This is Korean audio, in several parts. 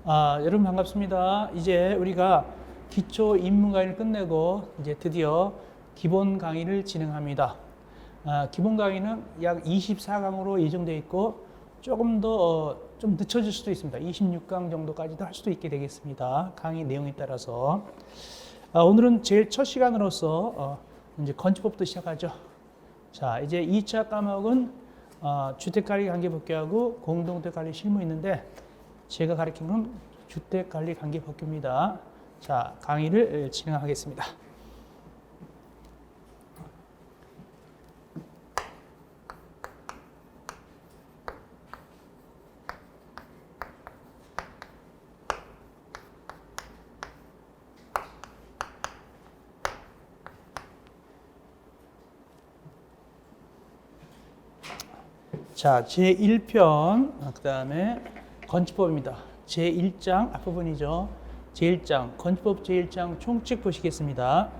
여러분 반갑습니다. 이제 우리가 기초 입문 강의를 끝내고 이제 드디어 기본 강의를 진행합니다. 기본 강의는 약 24강으로 예정되어 있고 조금 더 좀 늦춰질 수도 있습니다. 26강 정도까지도 할 수도 있게 되겠습니다. 강의 내용에 따라서. 오늘은 제일 첫 시간으로서 이제 건축법부터 시작하죠. 자, 이제 2차 과목은 주택관리 관계법규하고 공동주택관리 실무 있는데 제가 가르치는 건 주택관리 관계법규입니다. 자, 강의를 진행하겠습니다. 자, 제1편, 그 다음에 건축법입니다. 제1장 앞부분이죠. 제1장, 건축법 제1장 총칙 보시겠습니다.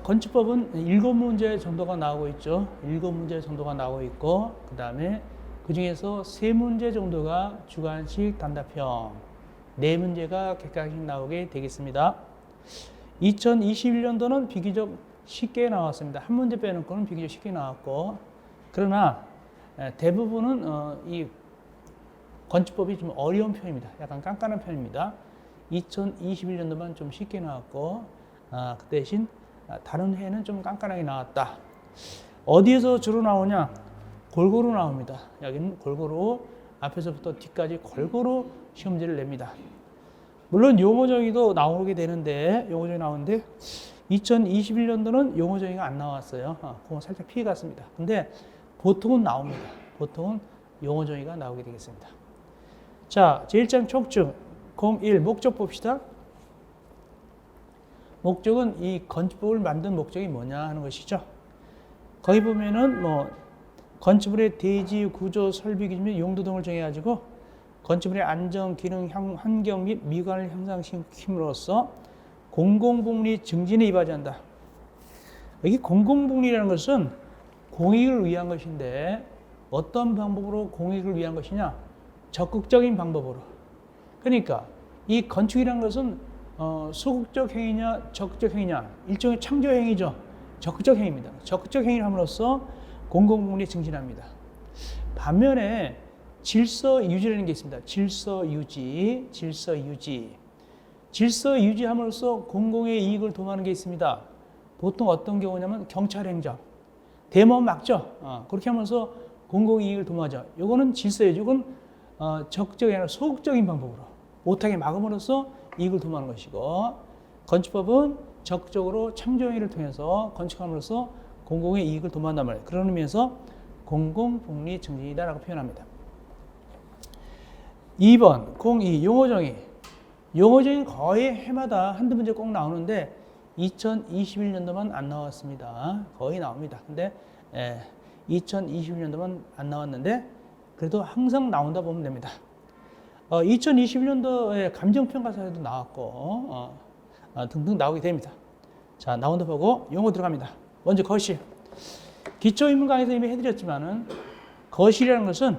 건축법은 7문제 정도가 나오고 있죠. 7문제 정도가 나오고 있고, 그 다음에 그 중에서 3문제 정도가 주관식 단답형, 4문제가 객관식 나오게 되겠습니다. 2021년도는 비교적 쉽게 나왔습니다. 한 문제 빼놓고는 비교적 쉽게 나왔고, 그러나 대부분은 이 건축법이 좀 어려운 편입니다. 약간 깐깐한 편입니다. 2021년도만 좀 쉽게 나왔고, 그 대신 다른 해는 좀 깐깐하게 나왔다. 어디에서 주로 나오냐? 골고루 나옵니다. 여기는 골고루 앞에서부터 뒤까지 골고루 시험지를 냅니다. 물론 용어 정의도 나오게 되는데, 용어 정의 나오는데 2021년도는 용어 정의가 안 나왔어요. 그거 살짝 피해갔습니다. 근데 보통은 나옵니다. 보통은 용어 정의가 나오게 되겠습니다. 자, 제1장 총칙 01 목적 봅시다. 목적은 이 건축법을 만든 목적이 뭐냐 하는 것이죠. 거기 보면은 건축물의 대지, 구조, 설비 기준 및 용도 등을 정해가지고 건축물의 안정, 기능, 환경 및 미관을 향상시킴으로써 공공복리 증진에 이바지한다. 여기 공공복리라는 것은 공익을 위한 것인데 어떤 방법으로 공익을 위한 것이냐? 적극적인 방법으로. 그러니까 이 건축이라는 것은 소극적 행위냐 적극적 행위냐, 일종의 창조 행위죠. 적극적 행위입니다. 적극적 행위를 함으로써 공공복리 증진합니다. 반면에 질서 유지라는 게 있습니다. 질서 유지. 질서 유지함으로써 공공의 이익을 도모하는 게 있습니다. 보통 어떤 경우냐면 경찰 행정. 대모험 막죠. 그렇게 하면서 공공의 이익을 도모하죠. 이거는 질서 유지. 이건 적극적이 아니라 소극적인 방법으로 못하게 막음으로써 이익을 도모하는 것이고, 건축법은 적극적으로 창조행위를 통해서 건축함으로써 공공의 이익을 도모한단 말이에요. 그런 의미에서 공공복리 증진이다라고 표현합니다. 2번 02 용어정의. 용어정의 거의 해마다 한두 문제 꼭 나오는데 2021년도만 안 나왔습니다. 거의 나옵니다. 근데 2021년도만 안 나왔는데 그래도 항상 나온다 보면 됩니다. 2021년도에 감정평가사에도 나왔고 등등 나오게 됩니다. 자, 나온다 보고 용어 들어갑니다. 먼저 거실. 기초인문 강의에서 이미 해드렸지만은 거실이라는 것은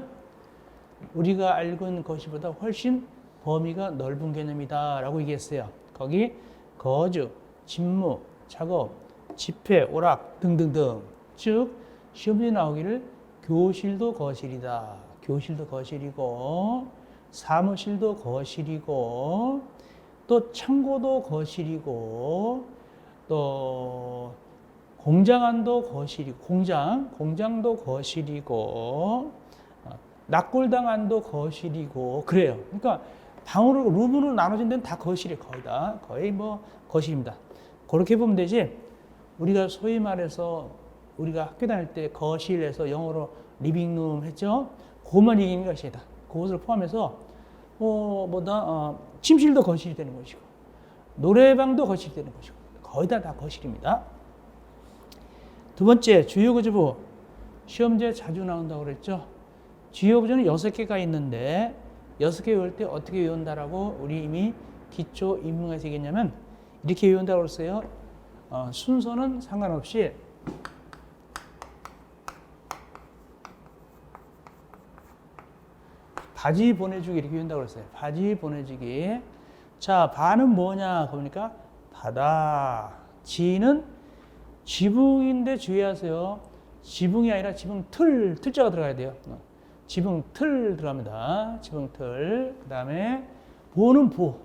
우리가 알고 있는 거실보다 훨씬 범위가 넓은 개념이다 라고 얘기했어요. 거기 거주, 집무, 작업, 집회, 오락 등등등. 즉 시험지에 나오기를 교실도 거실이다. 교실도 거실이고, 사무실도 거실이고, 또 창고도 거실이고, 또 공장안도 거실이고, 공장도 거실이고, 낙골당 안도 거실이고, 그래요. 그러니까 방으로, 룸으로 나눠진 데는 다 거실이에요. 거의 거실입니다. 그렇게 보면 되지. 우리가 소위 말해서 우리가 학교 다닐 때 거실에서 영어로 리빙룸 했죠. 그것만 얘기하는 것이 아니다. 그것을 포함해서 침실도 거실이 되는 것이고, 노래방도 거실이 되는 것이고, 거의 다 거실입니다. 두 번째, 주요구조부. 시험지에 자주 나온다고 그랬죠. 주요구조는 6개가 있는데 6개 외울 때 어떻게 외운다라고 우리 이미 기초 입문에서 얘기했냐면 이렇게 외운다고 그랬어요. 순서는 상관없이 바지 보내주기 이렇게 한다고 그랬어요. 바지 보내주기. 자, 바는 뭐냐? 그러니까 바다. 지는 지붕인데 주의하세요. 지붕이 아니라 지붕 틀자가 들어가야 돼요. 지붕 틀 들어갑니다. 지붕 틀. 그 다음에 보는 보.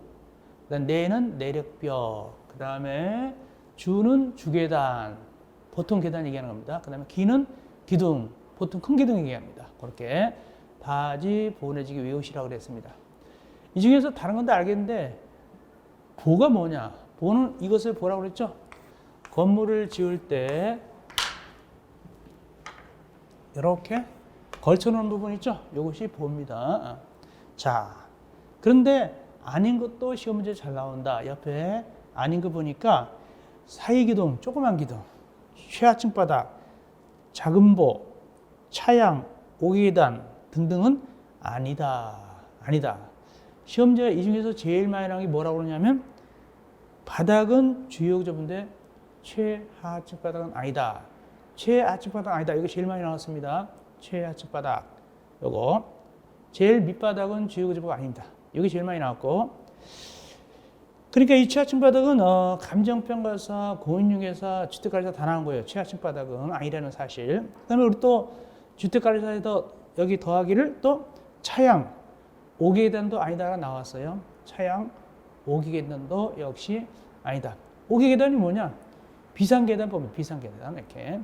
그다음 내는 내력벽. 그 다음에 주는 주계단. 보통 계단 얘기하는 겁니다. 그 다음에 기는 기둥. 보통 큰 기둥 얘기합니다. 그렇게 바지 보내지기 외우시라고 그랬습니다. 이 중에서 다른 건 다 알겠는데 보가 뭐냐? 보는 이것을 보라고 그랬죠? 건물을 지을 때 이렇게 걸쳐놓은 부분 있죠? 이것이 보입니다. 자, 그런데 아닌 것도 시험 문제 잘 나온다. 옆에 아닌 거 보니까 사이기둥, 조그만 기둥, 최하층 바닥, 작은 보, 차양, 오계단 등등은 아니다. 아니다. 시험제가 이 중에서 제일 많이 나온 게 뭐라고 그러냐면 바닥은 주요급인데 최하층 바닥은 아니다. 최하층 바닥은 아니다. 이거 제일 많이 나왔습니다. 최하층 바닥. 요거. 제일 밑바닥은 주요급가 아닙니다. 여기 제일 많이 나왔고. 그러니까 이 최하층 바닥은 감정평가사, 공인중개사, 주택관리사 다 나온 거예요. 최하층 바닥은 아니라는 사실. 그다음에 우리 또 주택관리사에서 여기 더하기를 또 차양, 오계단도 아니다가 나왔어요. 차양, 오계단도 역시 아니다. 오계단이 뭐냐? 비상계단 보면 비상계단 이렇게.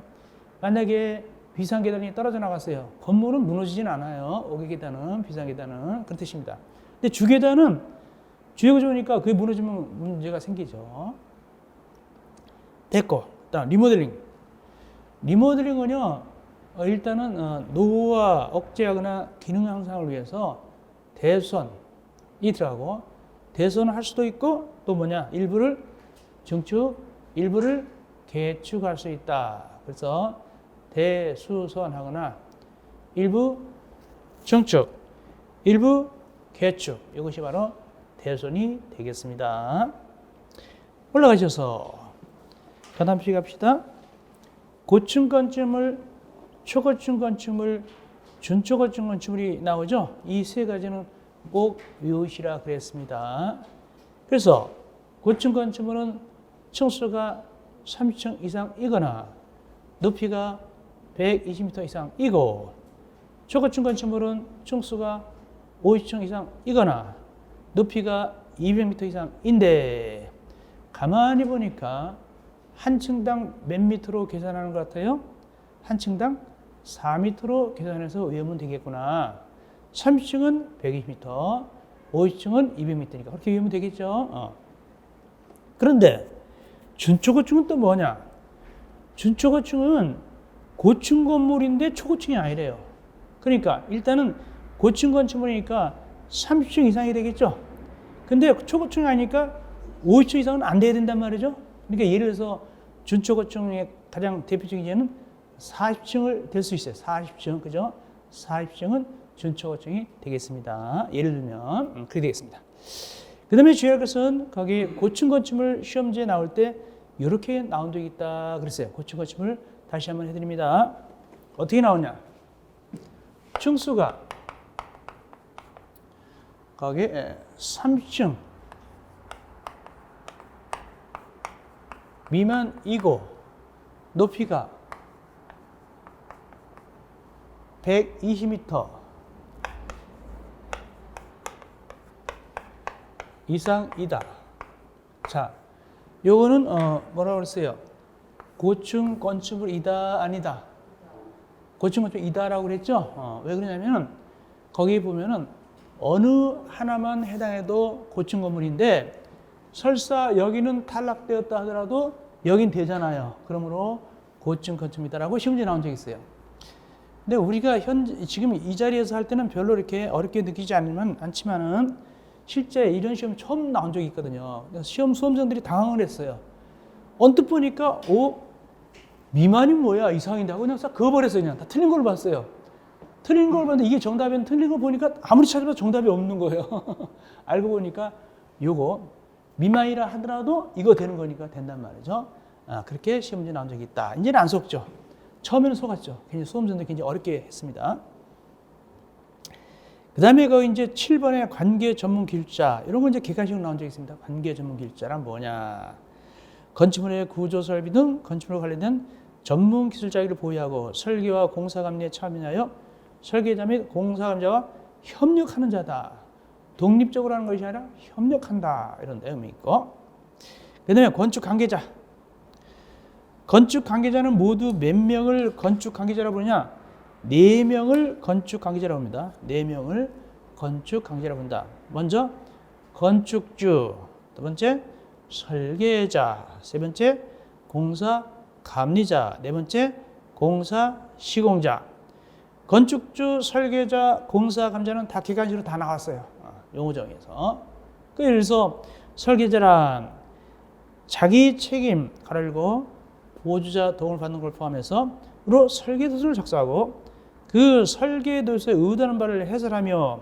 만약에 비상계단이 떨어져 나갔어요. 건물은 무너지진 않아요. 오계단은 비상계단은 그런 뜻입니다. 근데 주계단은 주요가 좋으니까 그게 무너지면 문제가 생기죠. 됐고, 일단 리모델링. 리모델링은요. 일단은 노후화 억제하거나 기능 향상을 위해서 대수선이 들어가고 대수선을 할 수도 있고 또 뭐냐 일부를 증축, 일부를 개축할 수 있다. 그래서 대수선하거나 일부 증축, 일부 개축 이것이 바로 대수선이 되겠습니다. 올라가셔서 다음 시 갑시다. 고층 건축물 초고층 건축물, 준초고층 건축물이 나오죠. 이 세 가지는 꼭 외우시라 그랬습니다. 그래서 고층 건축물은 층수가 30층 이상이거나 높이가 120m 이상이고 초고층 건축물은 층수가 50층 이상이거나 높이가 200m 이상인데 가만히 보니까 한 층당 몇 미터로 계산하는 것 같아요? 한 층당 4m로 계산해서 외우면 되겠구나. 30층은 120m, 50층은 200m니까 그렇게 외우면 되겠죠. 그런데 준초고층은 또 뭐냐? 준초고층은 고층 건물인데 초고층이 아니래요. 그러니까 일단은 고층 건축물이니까 30층 이상이 되겠죠. 근데 초고층이 아니니까 50층 이상은 안 돼야 된단 말이죠. 그러니까 예를 들어서 준초고층의 가장 대표적인 예는 40층을 될 수 있어요. 40층, 그죠? 40층은 준초고층이 되겠습니다. 예를 들면, 그렇게 되겠습니다. 그 다음에 주의할 것은 거기 고층 건축물 시험지에 나올 때 이렇게 나온 적이 있다 그랬어요. 고층 건축물 다시 한번 해드립니다. 어떻게 나오냐? 층수가 거기 3층 미만이고 높이가 120m 이상이다. 자, 요거는 뭐라고 그랬어요? 고층 건축물이다 아니다. 고층 건축이다라고 그랬죠? 왜 그러냐면 거기 보면은 어느 하나만 해당해도 고층 건물인데 설사 여기는 탈락되었다 하더라도 여긴 되잖아요. 그러므로 고층 건축물이다라고 시험지에 나온 적이 있어요. 근데 우리가 지금 이 자리에서 할 때는 별로 이렇게 어렵게 느끼지 않지만은 실제 이런 시험 처음 나온 적이 있거든요. 그래서 시험 수험생들이 당황을 했어요. 언뜻 보니까 미만이 뭐야 이상인데 하고 그냥 싹 그어버렸어요. 그냥 다 틀린 걸 봤어요. 틀린 걸 봤는데 이게 정답이면 틀린 걸 보니까 아무리 찾아봐도 정답이 없는 거예요. 알고 보니까 요거 미만이라 하더라도 이거 되는 거니까 된단 말이죠. 그렇게 시험 문제 나온 적이 있다. 이제는 안 속죠. 처음에는 속았죠. 굉장히 수험생들 굉장히 어렵게 했습니다. 그 그 다음에 그 이제 7번에 관계 전문 기술자. 이런 건 이제 객관식으로 나온 적이 있습니다. 관계 전문 기술자란 뭐냐. 건축물의 구조 설비 등 건축물과 관련된 전문 기술 자격을 보유하고 설계와 공사 감리에 참여하여 설계자 및 공사 감자와 협력하는 자다. 독립적으로 하는 것이 아니라 협력한다. 이런 내용이 있고. 그 다음에 건축 관계자. 건축 관계자는 모두 몇 명을 건축 관계자라고 부르냐? 4명을 건축 관계자라고 합니다. 4명을 건축 관계자라고 한다. 먼저 건축주, 두 번째 설계자, 세 번째 공사 감리자, 네 번째 공사 시공자. 건축주, 설계자, 공사 감리자는 다 객관식으로 다 나왔어요. 용어정에서. 예를 들어서 설계자란 자기 책임 가르고 보조자 도움을 받는 걸 포함해서 로 설계도서를 작성하고 그 설계도서에 의도하는 바를 해설하며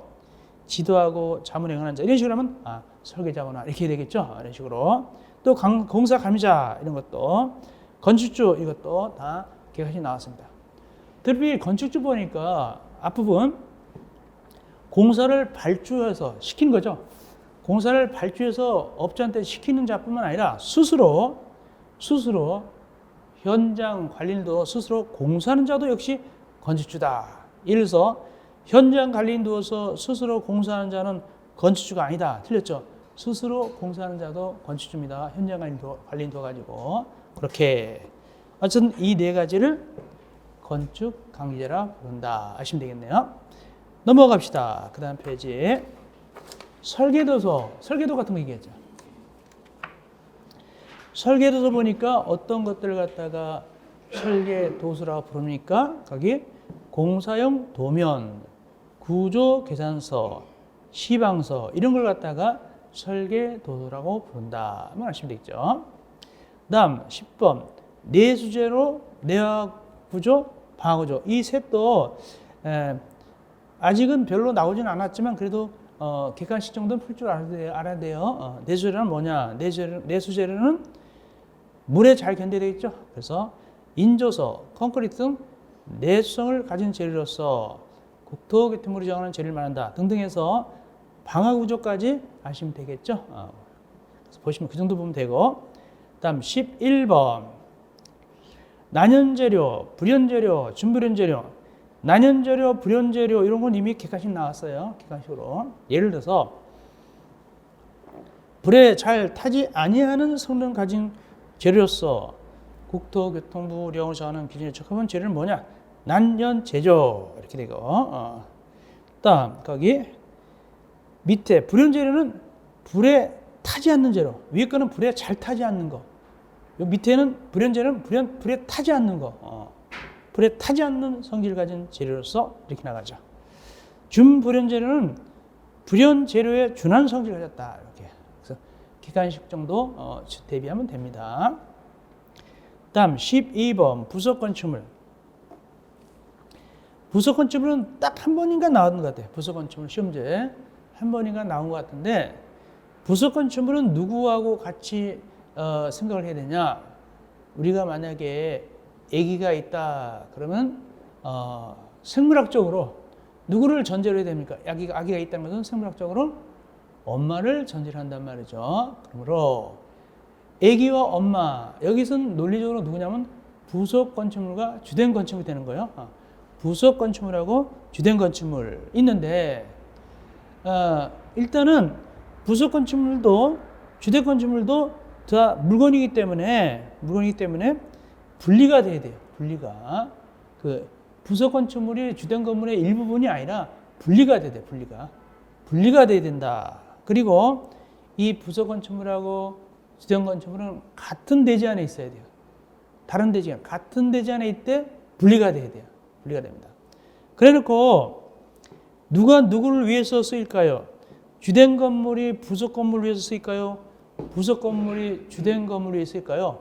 지도하고 자문 행하는 자. 이런 식으로 하면 설계자거나 이렇게 되겠죠. 이런 식으로. 또 공사 감리자 이런 것도 건축주 이것도 다 객관식이 나왔습니다. 특히 건축주 보니까 앞부분 공사를 발주해서 시킨 거죠. 공사를 발주해서 업자한테 시키는 자뿐만 아니라 스스로 현장 관리인도 스스로 공사하는 자도 역시 건축주다. 예를 들어서 현장 관리인 두어서 스스로 공사하는 자는 건축주가 아니다. 틀렸죠. 스스로 공사하는 자도 건축주입니다. 현장 관리인 두어가지고 그렇게 어쨌든 이 네 가지를 건축 관계자라 부른다. 아시면 되겠네요. 넘어갑시다. 그 다음 페이지. 설계도서, 설계도 같은 거 얘기했죠. 설계도서 보니까 어떤 것들을 갖다가 설계도서라고 부릅니까? 거기 공사용 도면, 구조 계산서, 시방서 이런 걸 갖다가 설계도서라고 부른다. 아시면 되겠죠. 다음 10번 내수제로 내화구조, 방화구조 이 셋도 아직은 별로 나오진 않았지만 그래도 객관식 정도는 풀 줄 알아야 돼요. 내수재료는 뭐냐? 내수재료는 물에 잘 견뎌되겠죠. 그래서 인조서, 콘크리트 등 내수성을 가진 재료로서 국토교통물이 정하는 재료를 말한다. 등등 해서 방화구조까지 아시면 되겠죠. 그래서 보시면 그 정도 보면 되고. 다음 11번 난연재료, 불연재료, 준불연재료. 난연재료, 불연재료 이런 건 이미 객관식 나왔어요. 객관식으로. 예를 들어서 불에 잘 타지 아니하는 성능 가진 재료로서 국토교통부 령을 정하는 기준에 적합한 재료는 뭐냐? 난연재료 이렇게 되고 다음 거기 밑에 불연재료는 불에 타지 않는 재료. 위에 거는 불에 잘 타지 않는 거. 요 밑에는 불연재료는 불에 타지 않는 거. 불에 타지 않는 성질을 가진 재료로서 이렇게 나가죠. 준불연재료는 불연재료에 준한 성질을 가졌다. 이렇게. 그래서 객관식 정도 대비하면 됩니다. 다음 12번 부속건축물. 부속건축물은 딱 한 번인가 나온 것 같아요. 부속건축물 시험제 한 번인가 나온 것 같은데 부속건축물은 누구하고 같이 생각을 해야 되냐? 우리가 만약에 아기가 있다 그러면 생물학적으로 누구를 전제로 해야 됩니까? 아기가 있다는 것은 생물학적으로 엄마를 전제로 한단 말이죠. 그러므로 아기와 엄마 여기서는 논리적으로 누구냐면 부속 건축물과 주된 건축물이 되는 거예요. 부속 건축물하고 주된 건축물 있는데 일단은 부속 건축물도 주된 건축물도 다 물건이기 때문에 분리가 돼야 돼요. 분리가 그 부속 건축물이 주된 건물의 일부분이 아니라 분리가 돼야 돼. 분리가 돼야 된다. 그리고 이 부속 건축물하고 주된 건축물은 같은 대지 안에 있어야 돼요. 다른 대지 안 같은 대지 안에 있대 분리가 돼야 돼요. 분리가 됩니다. 그래놓고 누가 누구를 위해서 쓰일까요? 주된 건물이 부속 건물을 위해서 쓰일까요? 부속 건물이 주된 건물을 위해서 쓰일까요?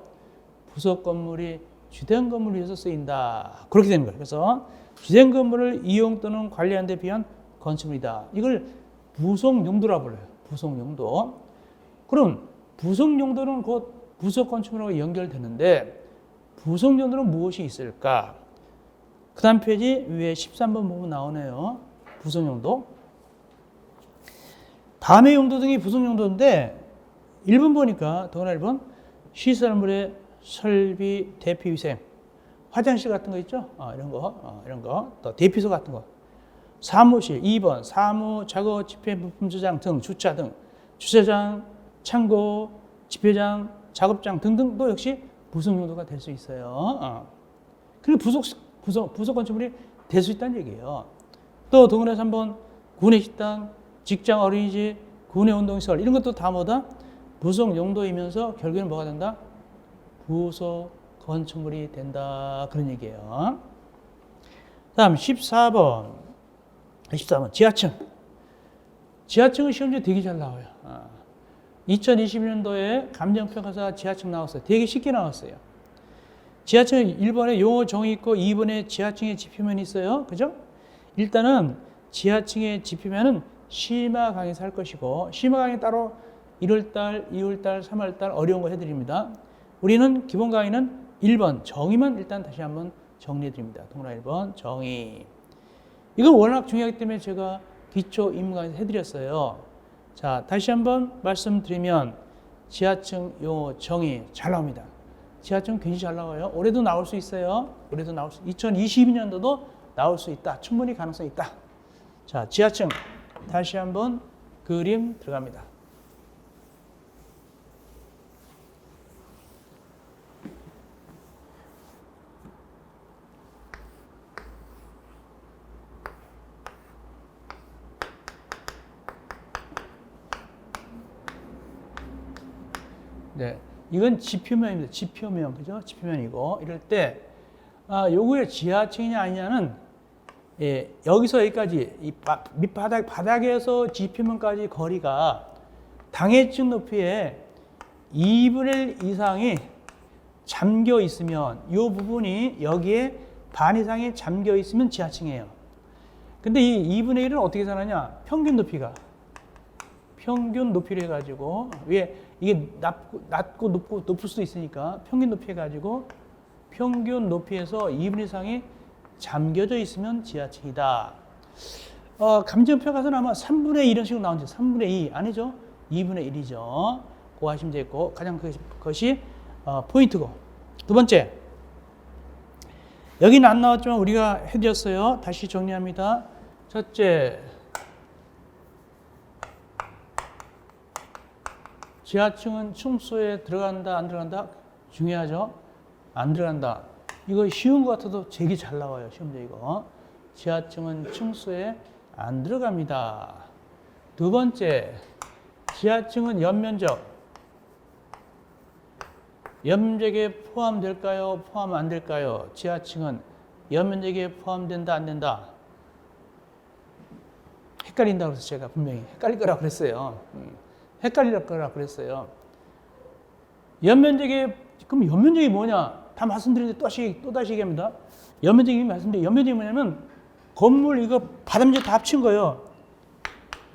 부속 건물이 주된 건물을 위해서 쓰인다. 그렇게 되는 거예요. 그래서 주된 건물을 이용 또는 관리하는 데 필요한 건축물이다. 이걸 부속 용도라고 불러요. 부속 용도. 그럼 부속 용도는 곧 부속 건축물하고 연결되는데 부속 용도는 무엇이 있을까? 그 다음 페이지 위에 13번 보면 나오네요. 부속 용도. 감의 용도 등이 부속 용도인데 1번 보니까 더구나 1번 시설물의 설비, 대피 위생, 화장실 같은 거 있죠? 이런 거, 또 대피소 같은 거. 사무실 2번 사무, 작업, 집회, 부품 저장 등, 주차 등, 주차장, 창고, 집회장, 작업장 등등도 역시 부속 용도가 될 수 있어요. 그리고 부속 건축물이 될 수 있다는 얘기예요. 또 더구나 3번 구내 식당, 직장, 어린이집, 구내 운동시설 이런 것도 다 뭐다? 부속 용도이면서 결국에는 뭐가 된다? 부속 건축물이 된다. 그런 얘기예요. 다음 14번 지하층. 지하층은 시험지에 되게 잘 나와요. 2021년도에 감정평가사 지하층 나왔어요. 되게 쉽게 나왔어요. 지하층은 1번에 용어 정의 있고 2번에 지하층의 지표면이 있어요. 그죠? 일단은 지하층의 지표면은 심화 강의에서 할 것이고 심화 강의 따로 1월달, 2월달, 3월달 어려운 거 해드립니다. 우리는 기본 강의는 1번 정의만 일단 다시 한번 정리해드립니다. 동그라 1번 정의. 이건 워낙 중요하기 때문에 제가 기초 입문 강의에서 해드렸어요. 자, 다시 한번 말씀드리면 지하층 용어 정의 잘 나옵니다. 지하층 굉장히 잘 나와요. 올해도 나올 수 있어요. 2022년도도 나올 수 있다. 충분히 가능성이 있다. 자, 지하층 다시 한번 그림 들어갑니다. 네, 이건 지표면입니다. 지표면, 그죠? 지표면이고 이럴 때 요거의 지하층이냐 아니냐는 여기서 여기까지 이 바닥에서 지표면까지 거리가 당해층 높이의 2분의 1 이상이 잠겨 있으면 이 부분이 여기에 반 이상이 잠겨 있으면 지하층이에요. 근데 이 2분의 1은 어떻게 계산하냐? 평균 높이로 해가지고 위에 이게 낮고 높을 수도 있으니까 평균 높이 해가지고 평균 높이에서 2분의 1 이상이 잠겨져 있으면 지하층이다. 감정평가서는 아마 3분의 1 이런 식으로 나오는지 3분의 2 아니죠? 2분의 1이죠. 그거 하시면 되겠고 가장 그것이 포인트고. 두 번째, 여기는 안 나왔지만 우리가 해드렸어요. 다시 정리합니다. 첫째, 지하층은 층수에 들어간다 안 들어간다? 중요하죠. 안 들어간다. 이거 쉬운 것 같아도 되게 잘 나와요. 시험제 이거. 지하층은 층수에 안 들어갑니다. 두 번째, 지하층은 연면적에 포함될까요? 포함 안 될까요? 지하층은 연면적에 포함된다 안 된다? 헷갈린다고 해서 제가 분명히 헷갈릴 거라고 그랬어요. 헷갈릴 거라고 그랬어요. 그럼 연면적이 뭐냐? 다 말씀드리는데 또다시 얘기합니다. 연면적이 뭐냐면 건물 이거 바닥면적 다 합친 거예요.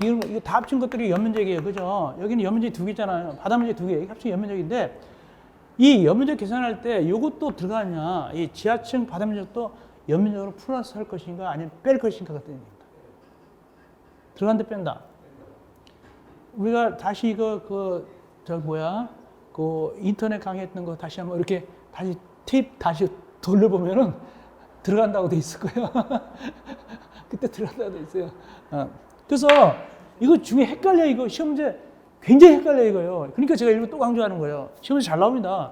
이거 다 합친 것들이 연면적이에요. 그죠? 여기는 연면적이 두 개잖아요. 바닥면적 두 개. 합친 연면적인데 이 연면적 계산할 때 이것도 들어가냐? 이 지하층 바닥면적도 연면적으로 플러스 할 것인가 아니면 뺄 것인가 같은 얘기입니다. 들어간다 뺀다. 우리가 다시 그 인터넷 강의했던 거 다시 한번 이렇게 다시 돌려보면은 들어간다고 돼 있을 거예요. 그때 들어간다고 돼 있어요. 그래서 이거 중에 헷갈려, 이거 시험제 굉장히 헷갈려, 이거요. 그러니까 제가 일부 또 강조하는 거예요. 시험제 잘 나옵니다.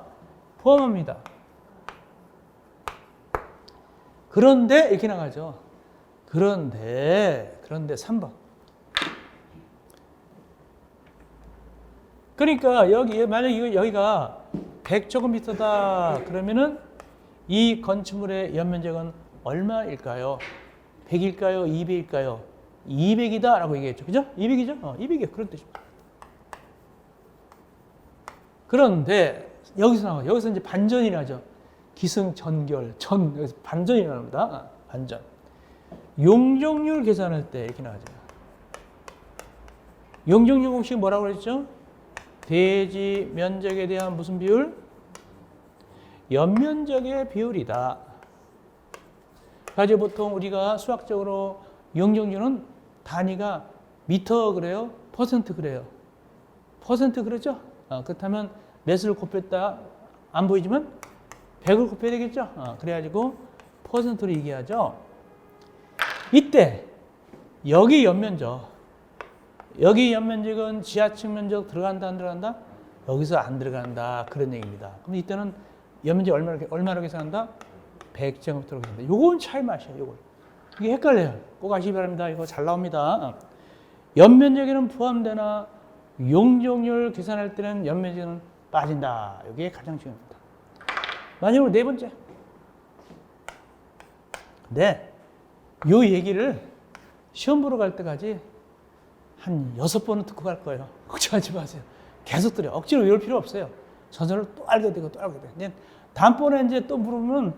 포함합니다. 그런데 이렇게 나가죠. 그런데 3번. 그러니까 만약 여기가 100제곱미터다 그러면은 이 건축물의 연면적은 얼마일까요? 100일까요? 200일까요? 200이다 라고 얘기했죠. 그죠? 200이죠? 200이요. 그런 뜻입니다. 그런데 여기서 이제 반전이 나죠. 기승전결, 여기서 반전이 나옵니다. 반전. 용적률 계산할 때 이렇게 나오죠. 용적률 공식 뭐라고 그랬죠? 대지 면적에 대한 무슨 비율? 연면적의 비율이다. 그래서 보통 우리가 수학적으로 용적률은 단위가 미터 그래요? 퍼센트 그래요. 퍼센트 그러죠? 그렇다면 몇을 곱했다 안 보이지만 100을 곱해야 되겠죠? 그래가지고 퍼센트로 얘기하죠. 이때 여기 연면적, 여기 연면적은 지하층 면적 들어간다 안 들어간다? 여기서 안 들어간다 그런 얘기입니다. 그럼 이때는 연면적 얼마로 계산한다? 100제곱미터로 계산한다. 요건 차이 맛이에요. 요거. 이게 헷갈려요. 꼭 아시기 바랍니다. 이거 잘 나옵니다. 연면적에는 포함되나 용적률 계산할 때는 연면적은 빠진다. 이게 가장 중요합니다. 마지막으로 네 번째. 네, 요 얘기를 시험 보러 갈 때까지 한 6번은 듣고 갈 거예요. 걱정하지 마세요. 계속 들어요. 억지로 외울 필요 없어요. 저절로 또 알게 되고 또 알게 돼요. 다음번에 이제 또 물으면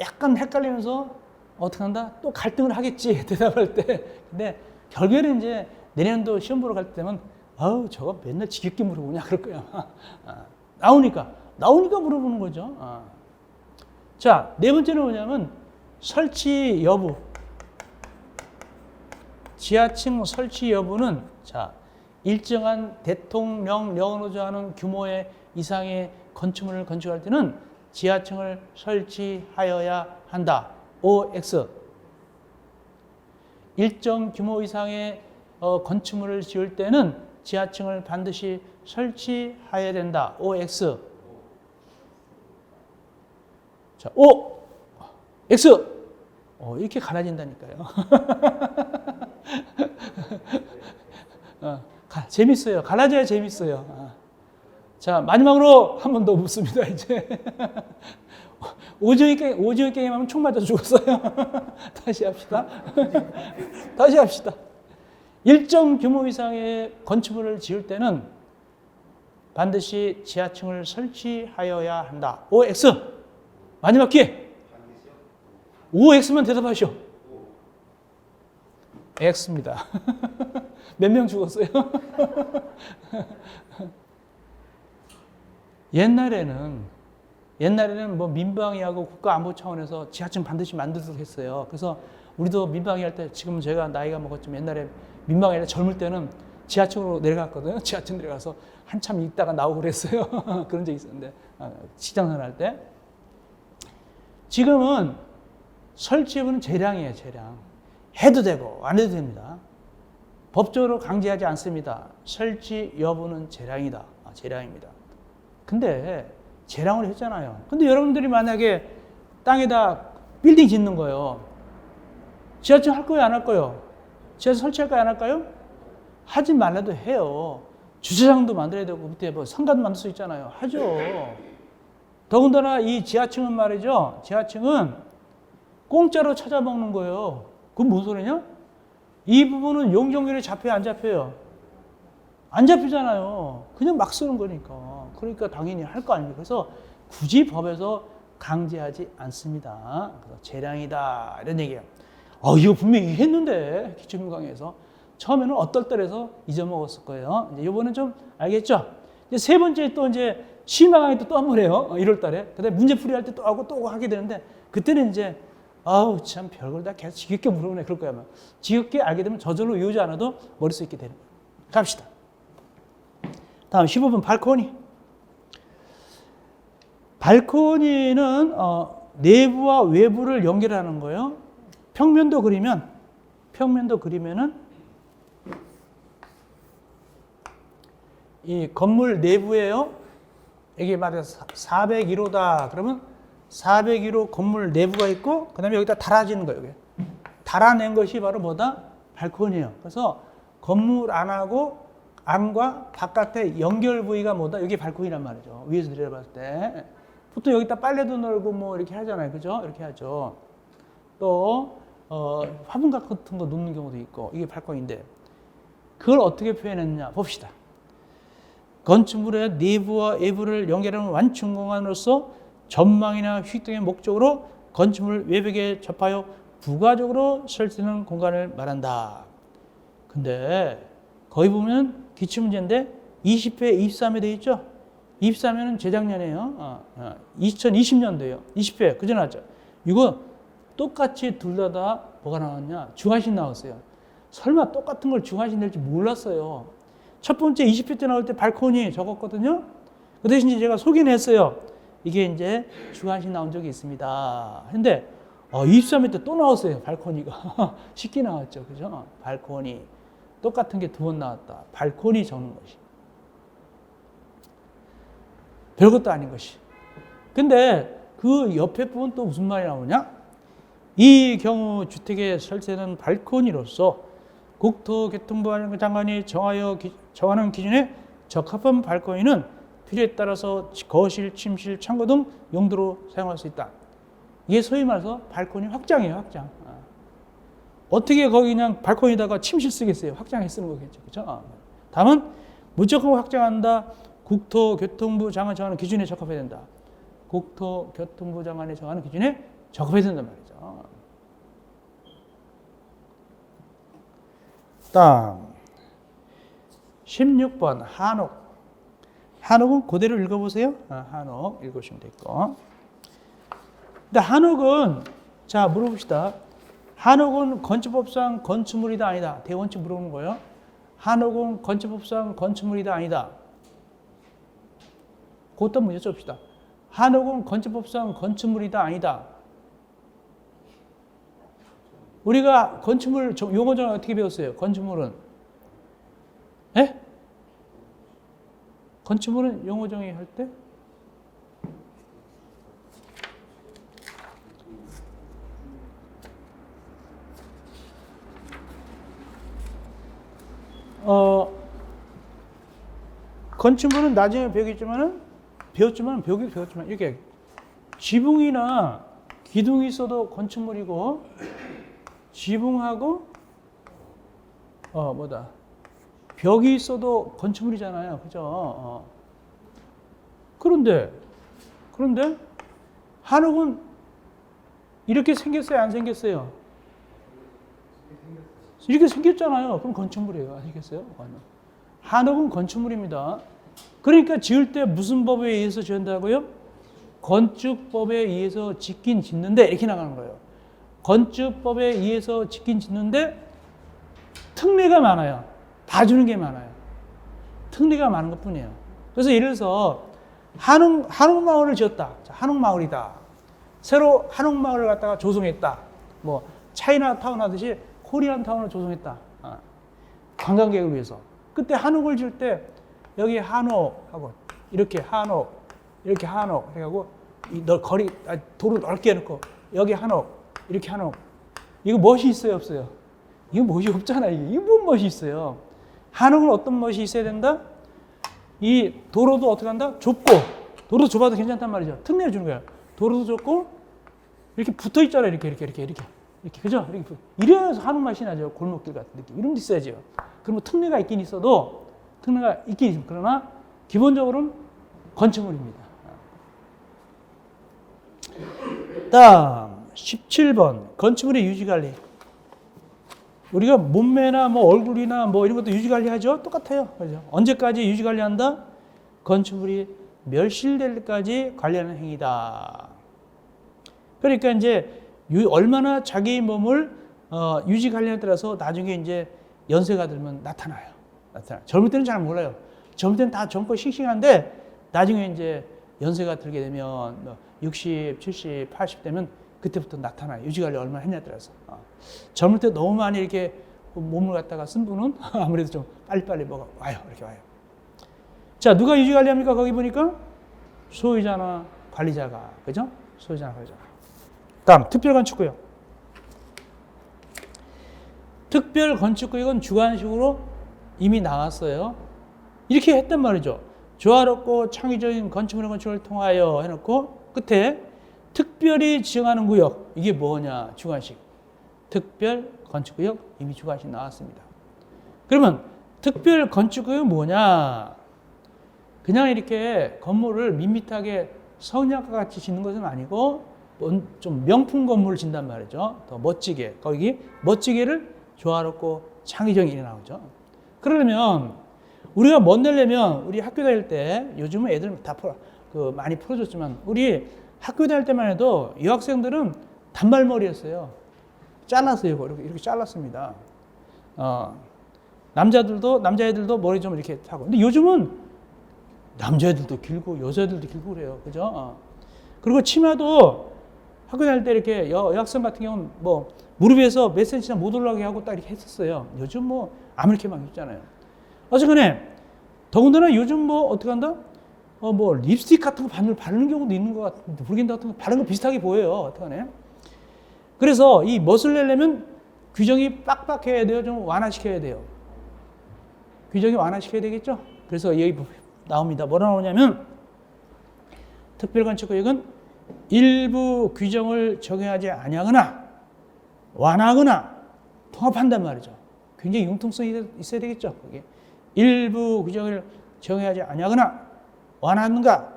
약간 헷갈리면서 어떻게 한다? 또 갈등을 하겠지. 대답할 때. 근데 결국에는 이제 내년도 시험 보러 갈 때 되면 아우 저거 맨날 지겹게 물어보냐 그럴 거야. 나오니까 물어보는 거죠. 자, 네 번째는 뭐냐면 설치 여부. 지하층 설치 여부는 자 일정한 대통령령으로 정하는 규모의 이상의 건축물을 건축할 때는 지하층을 설치하여야 한다. OX. 일정 규모 이상의 건축물을 지을 때는 지하층을 반드시 설치해야 된다. OX. 자, O, X. 이렇게 갈라진다니까요. 재밌어요. 갈라져야 재밌어요. 자, 마지막으로 한 번 더 묻습니다, 이제. 오징어 게임 하면 총 맞아 죽었어요. 다시 합시다. 다시 합시다. 일정 규모 이상의 건축물을 지을 때는 반드시 지하층을 설치하여야 한다. OX. 마지막 기회. OX면 대답하시오. X입니다. 몇 명 죽었어요? 옛날에는 뭐 민방위하고 국가안보 차원에서 지하층 반드시 만들도록 했어요. 그래서 우리도 민방위 할 때 지금 제가 나이가 먹었지만 옛날에 민방위 할 때 젊을 때는 지하층으로 내려갔거든요. 지하층 내려가서 한참 있다가 나오고 그랬어요. 그런 적이 있었는데 직장생활 할 때. 지금은 설치 여부는 재량이에요. 재량. 해도 되고 안 해도 됩니다. 법적으로 강제하지 않습니다. 설치 여부는 재량이다. 재량입니다. 근데 재량을 했잖아요. 근데 여러분들이 만약에 땅에다 빌딩 짓는 거예요. 지하철 할 거예요? 안 할 거예요? 지하철 설치할까요? 안 할까요? 하지 말라도 해요. 주차장도 만들어야 되고 밑에 뭐 상가도 만들 수 있잖아요. 하죠. 더군다나 이 지하층은 말이죠. 지하층은 공짜로 찾아먹는 거예요. 그건 뭔 소리냐? 이 부분은 용적률이 잡혀요? 안 잡혀요? 안 잡히잖아요. 그냥 막 쓰는 거니까. 그러니까 당연히 할 거 아닙니까? 그래서 굳이 법에서 강제하지 않습니다. 그래서 재량이다. 이런 얘기예요. 이거 분명히 했는데 기초교육 강의에서 처음에는 어떨떨해서 잊어먹었을 거예요. 이제 이번엔 좀 알겠죠? 이제 세 번째 또 이제 시험 강의 또 한 번 해요. 1월 달에. 그다음에 문제풀이 할 때 또 하고 또 하게 되는데 그때는 이제 참 별걸 다 계속 지겹게 물어보네 그럴 거야. 지겹게 알게 되면 저절로 외우지 않아도 머릿속에 있게 되는 거예요. 갑시다. 다음 15번 발코니. 발코니는 내부와 외부를 연결하는 거예요. 평면도 그리면은 이 건물 내부에요. 여기 말해서 401호다. 그러면 401호 건물 내부가 있고 그다음에 여기다 달아지는 거예요. 여기. 달아낸 것이 바로 뭐다? 발코니예요. 그래서 건물 안과 바깥의 연결 부위가 뭐다? 여기 발코니란 말이죠. 위에서 내려봤을 때. 보통 여기다 빨래도 널고 뭐 이렇게 하잖아요. 그죠? 이렇게 하죠. 또 화분 같은 거 놓는 경우도 있고 이게 발코니인데 그걸 어떻게 표현했느냐 봅시다. 건축물의 내부와 외부를 연결하는 완충 공간으로서 전망이나 휴식 등의 목적으로 건축물 외벽에 접하여 부가적으로 설치되는 공간을 말한다. 근데 거기 보면 기출문제인데 20회, 23회 되어 있죠? 23회는 재작년이에요. 2020년도에요. 20회, 그제 나왔죠? 이거 똑같이 둘 다 뭐가 나왔냐? 중하신 나왔어요. 설마 똑같은 걸 중하신 낼지 몰랐어요. 첫 번째 20회 때 나올 때 발코니 적었거든요. 그 대신 이제 제가 소개는 했어요. 이게 이제 주관식 나온 적이 있습니다. 근데 23회 때 또 나왔어요. 발코니가. 쉽게 나왔죠. 그죠? 발코니. 똑같은 게 2번 나왔다. 발코니 적는 것이. 별것도 아닌 것이. 근데 그 옆에 부분 또 무슨 말이 나오냐? 이 경우 주택의 설치는 발코니로서 국토교통부 장관이 정하는 기준에 적합한 발코니는 필요에 따라서 거실, 침실, 창고 등 용도로 사용할 수 있다. 이게 소위 말해서 발코니 확장이에요, 확장. 어떻게 거기 그냥 발코니에다가 침실 쓰겠어요? 확장해 쓰는 거겠죠. 그렇죠? 다만 무조건 확장한다. 국토교통부 장관이 정하는 기준에 적합해야 된다. 국토교통부 장관이 정하는 기준에 적합해야 된단 말이죠. 다음 16번 한옥. 한옥은 그대로 읽어보세요. 한옥 읽으시면 되고. 근데 한옥은 자 물어봅시다. 한옥은 건축법상 건축물이다 아니다. 대원칙 물어보는 거예요. 한옥은 건축법상 건축물이다 아니다. 그것도 한번 여쭤봅시다. 한옥은 건축법상 건축물이다 아니다. 우리가 건축물 용어 정의 어떻게 배웠어요? 건축물은 예? 건축물은 용어 정의 할 때 건축물은 나중에 배우겠지만 이렇게 지붕이나 기둥이 있어도 건축물이고 지붕하고 벽이 있어도 건축물이잖아요. 그죠? 그런데 한옥은 이렇게 생겼어요? 안 생겼어요? 이렇게 생겼잖아요. 그럼 건축물이에요. 아시겠어요? 한옥은 건축물입니다. 그러니까 지을 때 무슨 법에 의해서 지은다고요? 건축법에 의해서 짓긴 짓는데 이렇게 나가는 거예요. 건축법에 의해서 짓긴 짓는데 특례가 많아요. 봐주는 게 많아요. 특례가 많은 것 뿐이에요. 그래서 예를 들어서 한옥마을을 지었다. 자, 한옥마을이다. 새로 한옥마을을 갖다가 조성했다. 뭐 차이나타운 하듯이 코리안타운을 조성했다. 관광객을 위해서. 그때 한옥을 지을 때 여기 한옥하고 이렇게 한옥 이렇게 한옥 해가지고 도로 넓게 해놓고 여기 한옥 이렇게 한옥. 이거 멋이 있어요 없어요? 이거 멋이 없잖아. 이게 뭔 멋이 있어요? 한옥은 어떤 멋이 있어야 된다? 이 도로도 어떻게 한다? 좁고 도로 좁아도 괜찮단 말이죠. 특례를 주는 거야. 도로도 좁고 이렇게 붙어 있잖아요. 이렇게 그죠? 이래서 한옥 맛이 나죠. 골목길 같은 느낌. 이런 데 있어야죠. 그러면 특례가 있긴 있어도 그러나 기본적으로는 건축물입니다. 다음 17번 건축물의 유지관리. 우리가 몸매나 뭐 얼굴이나 뭐 이런 것도 유지관리하죠. 똑같아요. 그죠? 언제까지 유지관리한다? 건축물이 멸실될 때까지 관리하는 행위다. 그러니까 이제 얼마나 자기 몸을 유지관리에 따라서 나중에 이제 연세가 들면 나타나요. 젊을 때는 잘 몰라요. 젊을 때는 다 젊고 싱싱한데 나중에 이제 연세가 들게 되면 60, 70, 80 되면 그때부터 나타나요. 유지관리 얼마나 했냐에 따라서. 젊을 때 너무 많이 이렇게 몸을 갖다가 쓴 분은 아무래도 좀 빨리빨리 뭐가 와요. 이렇게 와요. 자, 누가 유지관리합니까? 거기 보니까 소유자나 관리자가. 그죠? 소유자나 관리자가. 다음, 특별건축구역. 특별건축구역은 주관식으로 이미 나왔어요. 이렇게 했단 말이죠. 조화롭고 창의적인 건축물의 건축을 통하여 해놓고 끝에 특별히 지정하는 구역. 이게 뭐냐? 주관식. 특별건축구역 이미 주관식 나왔습니다. 그러면 특별건축구역은 뭐냐? 그냥 이렇게 건물을 밋밋하게 성역과 같이 짓는 것은 아니고 좀 명품 건물을 짓단 말이죠. 더 멋지게. 거기 멋지게를 조화롭고 창의적인 일이 나오죠. 그러려면 우리가 멋 내려면 우리 학교 다닐 때 요즘은 애들 다 많이 풀어줬지만 우리 학교 다닐 때만 해도 여학생들은 단발머리였어요. 잘랐어요. 이렇게 잘랐습니다. 남자애들도 머리 좀 이렇게 하고. 근데 요즘은 남자애들도 길고 여자애들도 길고 그래요. 그죠? 그리고 치마도 학교 다닐 때 이렇게 여학생 같은 경우는 뭐 무릎에서 몇 센치나 못 올라가게 하고 딱 이렇게 했었어요. 요즘 뭐 아무렇게 막 입잖아요. 어쨌거나 더군다나 요즘 뭐 어떻게 한다? 뭐 립스틱 같은 거 바르는 경우도 있는 것 같은데 브로겐 같은 거 바르는 거 비슷하게 보여요. 어떡하네. 그래서 이 멋을 내려면 규정이 빡빡해야 돼요. 좀 완화시켜야 돼요. 규정이 완화시켜야 되겠죠. 그래서 여기 나옵니다. 뭐라 나오냐면 특별건축구역은 일부 규정을 적용하지 아니하거나 완화하거나 통합한단 말이죠. 굉장히 융통성이 있어야 되겠죠. 거기에. 일부 규정을 적용하지 아니하거나 완화하는가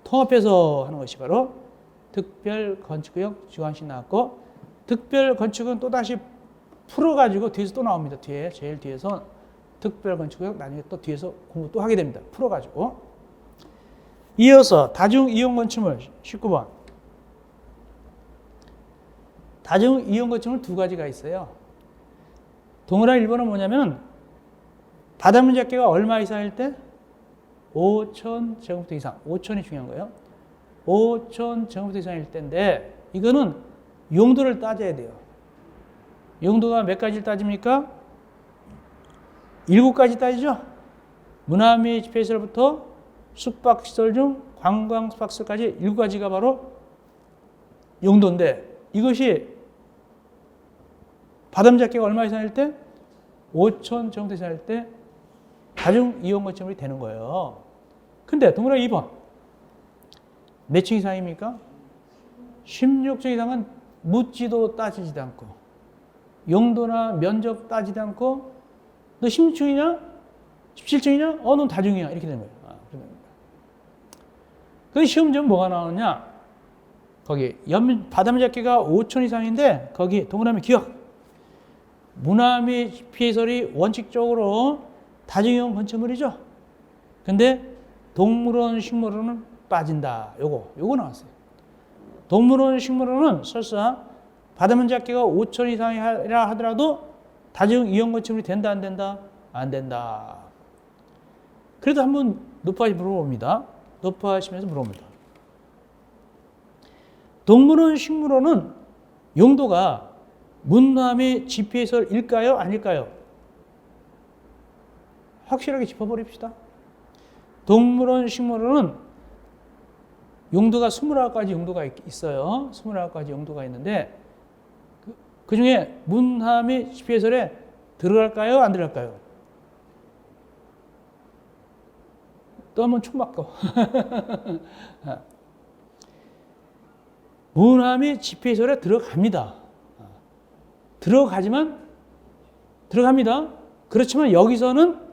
통합해서 하는 것이 바로 특별건축구역 주관식 나왔고, 특별건축은 또다시 풀어가지고 뒤에서 또 나옵니다. 뒤에 제일 뒤에서 특별건축구역 나중에 또 뒤에서 공부 또 하게 됩니다. 풀어가지고. 이어서 다중이용건축물 19번. 다중이용건축물 두 가지가 있어요. 동그라미 1번은 뭐냐면 바닷물 잡기가 얼마 이상일 때? 5,000 제곱미터 이상. 5,000이 중요한 거예요. 5,000 제곱미터 이상일 때인데 이거는 용도를 따져야 돼요. 용도가 몇 가지를 따집니까? 7가지 따지죠. 문화 및 집회시설부터 숙박시설 중 관광 숙박시설까지 7가지가 바로 용도인데 이것이 바닷물 잡기가 얼마 이상일 때? 5,000 제곱미터 이상일 때 다중이용건축물이 되는 거예요. 근데 동그라미 2번 몇 층 이상입니까? 16층 이상은 묻지도 따지지도 않고 용도나 면적 따지도 않고 너 16층이냐? 17층이냐? 넌 다중이야. 이렇게 되는 거예요. 그 시험 좀 뭐가 나오느냐? 거기 바닷물 잡기가 5천 이상인데 거기 동그라미 기억. 문화 및 피해설이 원칙적으로 다중이용 건축물이죠. 근데 동물원, 식물원은 빠진다. 요거 나왔어요. 동물원, 식물원은 설사 바닷물 잡기가 5천 이상이라 하더라도 다중이용 건축물이 된다, 안 된다? 안 된다. 그래도 한번 높아지 물어봅니다. 높아지면서 물어봅니다. 동물원, 식물원은 용도가 문화 및 집회시설일까요? 아닐까요? 확실하게 짚어버립시다. 동물원, 식물원은 용도가 29가지 용도가 있어요. 29가지 용도가 있는데 그 중에 문화 및 집회시설에 들어갈까요? 안 들어갈까요? 또 한번 총 바꿔. 문화 및 집회시설에 들어갑니다. 들어갑니다. 그렇지만 여기서는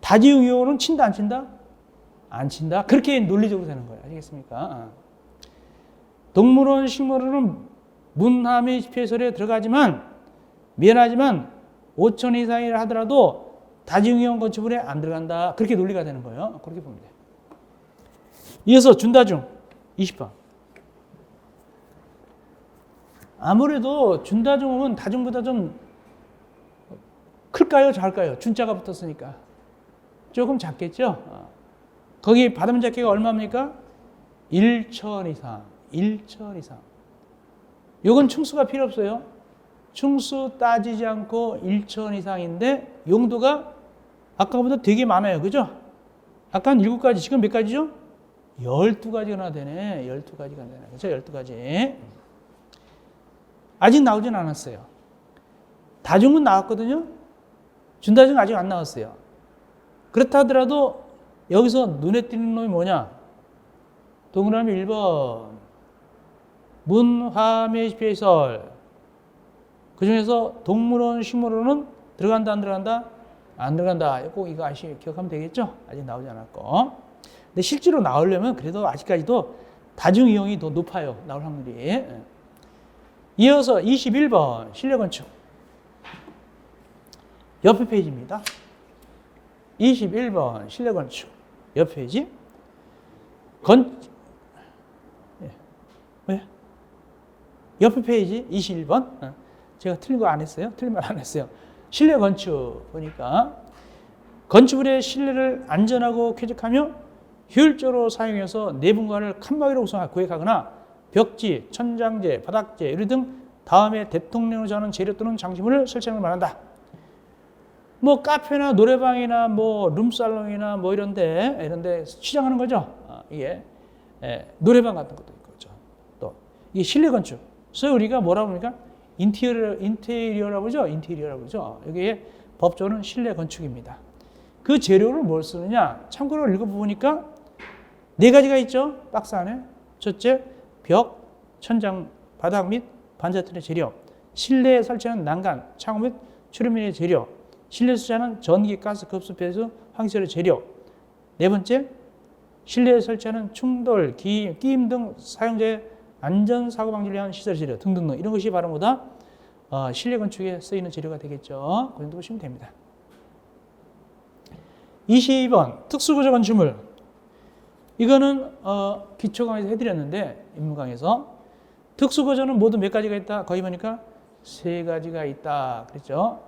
다중이용은 친다, 안 친다? 안 친다. 그렇게 논리적으로 되는 거예요. 아시겠습니까? 동물원, 식물원은 문화 및 집회시설에 들어가지만 미안하지만 5천 이상이라 하더라도 다중이용 건축물에 안 들어간다. 그렇게 논리가 되는 거예요. 그렇게 보면 돼요. 이어서 준다중 20번. 아무래도 준다중은 다중보다 좀 클까요? 작을까요? 준자가 붙었으니까. 조금 작겠죠? 거기 바닷물 잡기가 얼마입니까? 1천 이상. 1천 이상. 요건 충수가 필요 없어요. 충수 따지지 않고 1천 이상인데 용도가 아까보다 되게 많아요. 그죠? 아까는 7가지, 지금 몇 가지죠? 12가지가 되네. 12가지가 되네. 그죠? 12가지. 아직 나오진 않았어요. 다중은 나왔거든요. 준다중 아직 안 나왔어요. 그렇다 하더라도 여기서 눈에 띄는 놈이 뭐냐? 동그라미 1번. 문화 및 집회시설. 그 중에서 동물원, 식물원은 들어간다, 안 들어간다? 안 들어간다. 꼭 이거 기억하면 되겠죠? 아직 나오지 않았고. 근데 실제로 나오려면 그래도 아직까지도 다중이용이 더 높아요. 나올 확률이. 이어서 21번 실내건축. 옆에 페이지입니다. 21번 실내건축. 옆 페이지. 왜? 옆에 페이지 21번. 제가 틀린 거 안 했어요. 틀린 말 안 했어요. 실내 건축 보니까 건축물의 실내를 안전하고 쾌적하며 효율적으로 사용해서 내분관을 칸막이로 구획하거나 벽지, 천장재, 바닥재, 유리 등 다음에 대통령을 전하는 재료 또는 장식물을 설치하는 걸 말한다. 뭐 카페나 노래방이나 뭐 룸살롱이나 뭐 이런데 시장하는 거죠. 이게 노래방 같은 것도 있죠. 또 이게 실내 건축. 그래서 우리가 뭐라고 합니까? 인테리어라고 그러죠. 인테리어라고 그러죠. 이게 법적으로는 실내 건축입니다. 그 재료를 뭘 쓰느냐? 참고로 읽어보니까 4가지가 있죠. 박스 안에. 첫째, 벽, 천장, 바닥 및 반사틀의 재료. 실내에 설치하는 난간, 창호 및 출입문의 재료. 실내에 설치하는 전기, 가스, 급수, 배수, 환기시설의 재료. 4번째, 실내에 설치하는 충돌, 끼임 등 사용자의 안전사고 방지를 위한 시설의 재료 등등등 이런 것이 바로 뭐다? 실내 건축에 쓰이는 재료가 되겠죠. 그 정도 보시면 됩니다. 22번 특수구조 건축물. 이거는 기초 강의에서 해드렸는데 입문 강의에서 특수구조는 모두 몇 가지가 있다? 거기 보니까 3가지가 있다 그랬죠.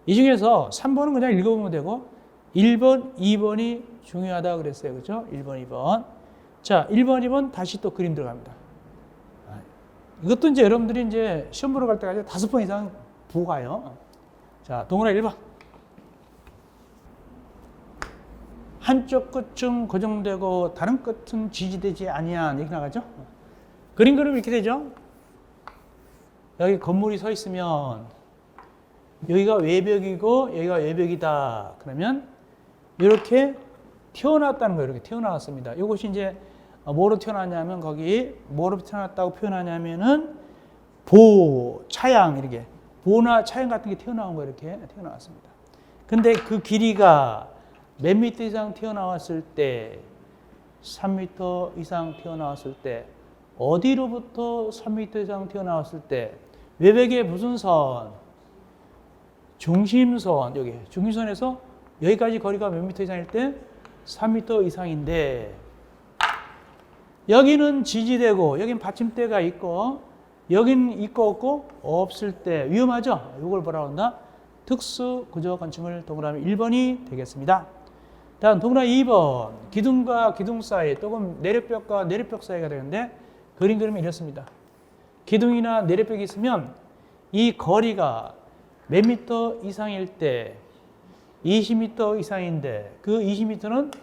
이 중에서 3번은 그냥 읽어보면 되고 1번, 2번이 중요하다 그랬어요. 그렇죠? 1번, 2번. 자, 1번, 2번 다시 또 그림 들어갑니다. 이것도 이제 여러분들이 이제 시험 보러 갈 때까지 5번 이상 보고 가요. 자, 동그라미 1번. 한쪽 끝은 고정되고 다른 끝은 지지되지 아니한 이렇게 나가죠. 그림 그리면 이렇게 되죠. 여기 건물이 서 있으면 여기가 외벽이고 여기가 외벽이다. 그러면 이렇게 튀어나왔다는 거예요. 이렇게 튀어나왔습니다. 이것이 이제 뭐로 튀어나왔냐면 거기 뭐로 튀어나왔다고 표현하냐면은 차양 이렇게 보나 차양 같은 게 튀어나온 거 이렇게 튀어나왔습니다. 근데 그 길이가 몇 미터 이상 튀어나왔을 때 3미터 이상 튀어나왔을 때 어디로부터 3미터 이상 튀어나왔을 때 외벽에 무슨 선? 중심선 여기 중심선에서 여기까지 거리가 몇 미터 이상일 때 3미터 이상인데 여기는 지지되고 여긴 받침대가 있고 여긴 있고 없고 없을 때 위험하죠? 이걸 뭐라고 한다? 특수구조 건축물 동그라미 1번이 되겠습니다. 다음 동그라미 2번 기둥과 기둥 사이 또는 내력벽과 내력벽 사이가 되는데 그림 그리면 이렇습니다. 기둥이나 내력벽이 있으면 이 거리가 몇 미터 이상일 때 20미터 이상인데 그 20미터는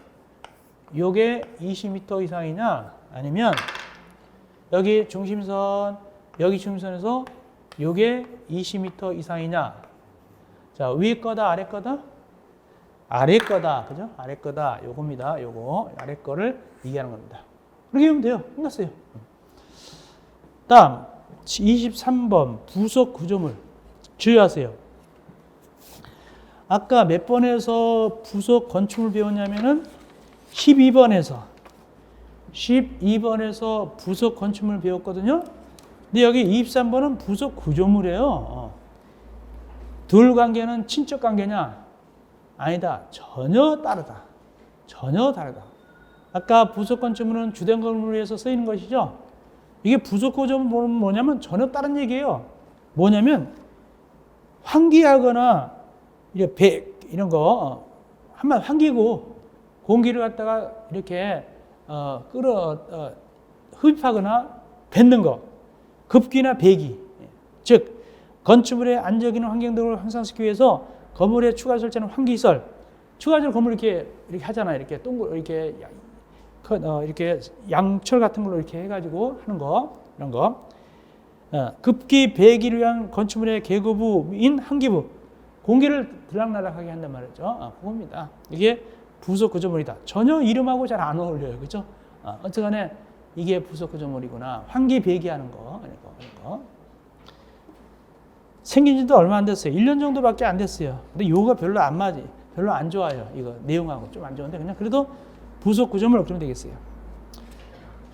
요게 20미터 이상이냐 아니면 여기 중심선 여기 중심선에서 요게 20미터 이상이냐. 자, 위에 거다 아래 거다? 아래 거다. 그죠? 아래 거다. 요겁니다. 요거 아래 거를 얘기하는 겁니다. 그렇게 하면 돼요. 끝났어요. 다음 23번 부속 구조물 주의하세요. 아까 몇 번에서 부속 건축물 배웠냐면은 12번에서 부속 건축물 배웠거든요. 근데 여기 23번은 부속 구조물이에요. 둘 관계는 친척 관계냐? 아니다. 전혀 다르다. 전혀 다르다. 아까 부속 건축물은 주된 건물을 위해서 쓰이는 것이죠. 이게 부속 구조물은 뭐냐면 전혀 다른 얘기예요. 뭐냐면 환기하거나 이런 거 한번 환기고 공기를 갖다가 이렇게 흡입하거나 뱉는 거, 급기나 배기, 즉 건축물의 안정기능 환경 등을 향상시키기 위해서 건물에 추가 설치하는 환기시설, 추가적으로 건물 이렇게 하잖아요. 이렇게 이렇게 양철 같은 걸로 이렇게 해가지고 하는 거, 이런 거. 급기 배기를 위한 건축물의 계고부인 환기부, 공기를 들락날락하게 한단 말이죠. 그겁니다. 이게 부속 구조물이다. 전혀 이름하고 잘 안 어울려요. 그렇죠? 어쨌간에 이게 부속 구조물이구나. 환기 배기하는 거. 이런 거. 생긴 지도 얼마 안 됐어요. 1년 정도밖에 안 됐어요. 근데 요가 별로 안 맞지. 별로 안 좋아요. 이거 내용하고 좀 안 좋은데 그냥 그래도 부속 구조물 그러면 되겠어요.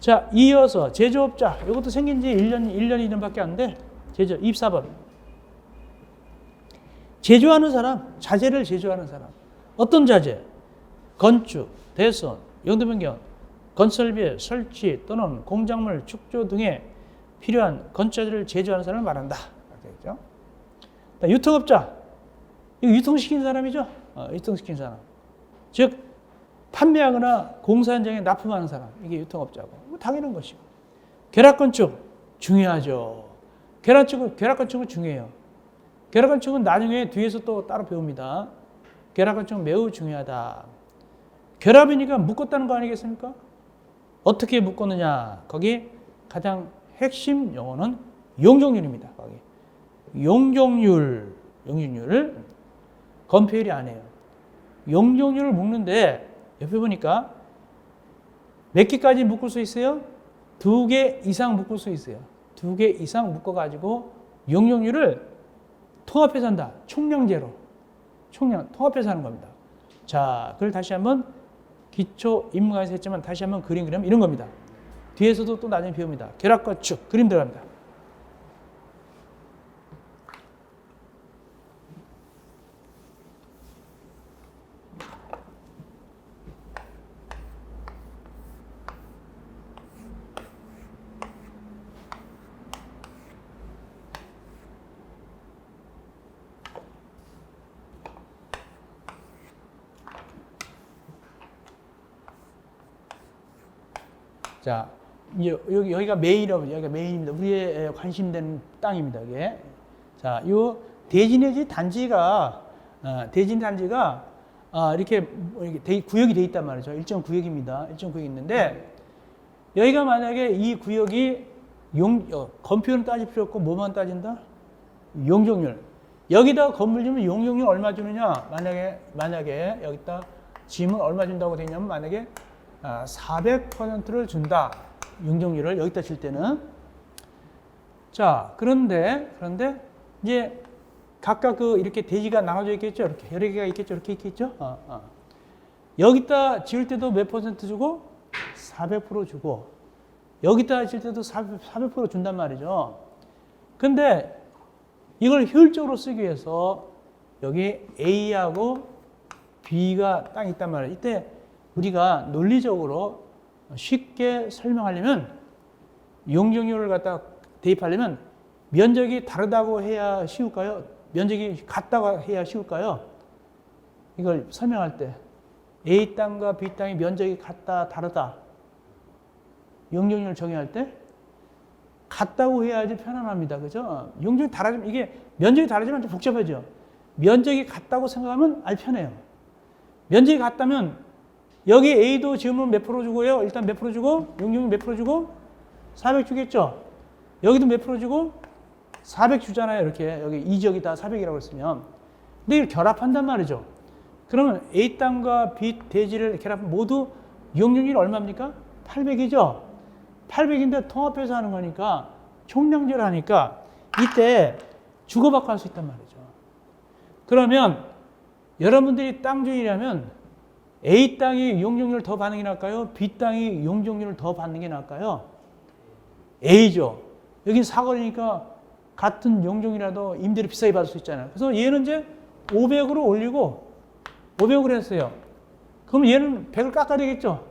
자, 이어서 제조업자. 이것도 생긴 지 1년, 2년밖에 안 돼. 24번. 제조하는 사람, 자재를 제조하는 사람. 어떤 자재? 건축, 대선, 용도 변경, 건설비, 설치 또는 공작물, 축조 등에 필요한 건축자재를 제조하는 사람을 말한다. 그렇죠? 유통업자. 이거 유통시킨 사람이죠. 유통시킨 사람. 즉 판매하거나 공사 현장에 납품하는 사람. 이게 유통업자고. 당연한 것이고. 결합건축 중요하죠. 결합건축은 중요해요. 결합건축은 나중에 뒤에서 또 따로 배웁니다. 결합건축은 매우 중요하다. 결합이니까 묶었다는 거 아니겠습니까? 어떻게 묶었느냐. 거기 가장 핵심 용어는 용적률입니다. 거기. 용적률. 건폐율이 아니에요. 용적률을 묶는데 옆에 보니까 몇 개까지 묶을 수 있어요? 2개 이상 묶을 수 있어요. 2개 이상 묶어가지고 용적률을 통합해서 한다. 총량제로. 통합해서 하는 겁니다. 자, 그걸 다시 한번 기초 입문강에서 했지만 다시 한번 그림 그리면 이런 겁니다. 뒤에서도 또 나중에 배웁니다. 결합건축 그림 들어갑니다. 자, 여기가 메인입니다. 우리의 관심되는 땅입니다. 이게. 자, 요 대진의 단지가 이렇게 구역이 돼 있단 말이죠. 일정 구역입니다. 일정 구역이 있는데 여기가 만약에 이 구역이 건폐율은 따질 필요 없고 뭐만 따진다? 용적률. 여기다 건물 주면 용적률 얼마 주느냐? 만약에 여기다 지문 얼마 준다고 되냐면 만약에 400%를 준다. 용적률을 여기다 칠 때는. 자, 그런데 이제 각각 이렇게 대지가 나눠져 있겠죠. 이렇게 여러 개가 있겠죠. 이렇게 있겠죠. 여기다 지을 때도 몇 퍼센트 주고 400% 주고 여기다 질 때도 400% 준단 말이죠. 근데 이걸 효율적으로 쓰기 위해서 여기 A하고 B가 땅이 있단 말이에요. 이때 우리가 논리적으로 쉽게 설명하려면 용적률을 갖다 대입하려면 면적이 다르다고 해야 쉬울까요? 면적이 같다고 해야 쉬울까요? 이걸 설명할 때 A 땅과 B 땅의 면적이 같다, 다르다. 용적률을 정의할 때 같다고 해야지 편안합니다. 그죠? 용적이 다르지만 이게 면적이 다르지만 좀 복잡하죠. 면적이 같다고 생각하면 알 편해요. 면적이 같다면 여기 A도 지으면 몇 프로 주고요? 일단 몇 프로 주고, 용적률 몇 프로 주고? 400 주겠죠? 여기도 몇 프로 주고? 400 주잖아요. 이렇게. 여기 이 지역이 다 400이라고 했으면. 근데 이걸 결합한단 말이죠. 그러면 A 땅과 B 대지를 결합하면 모두 용적률이 얼마입니까? 800이죠? 800인데 통합해서 하는 거니까 총량제를 하니까 이때 주고받고 할 수 있단 말이죠. 그러면 여러분들이 땅주인이라면 A 땅이 용적률을 더 받는 게 나을까요? B 땅이 용적률을 더 받는 게 나을까요? A죠. 여긴 사거리니까 같은 용적이라도 임대료 비싸게 받을 수 있잖아요. 그래서 얘는 이제 500으로 올리고 500으로 했어요. 그럼 얘는 100을 깎아야 되겠죠?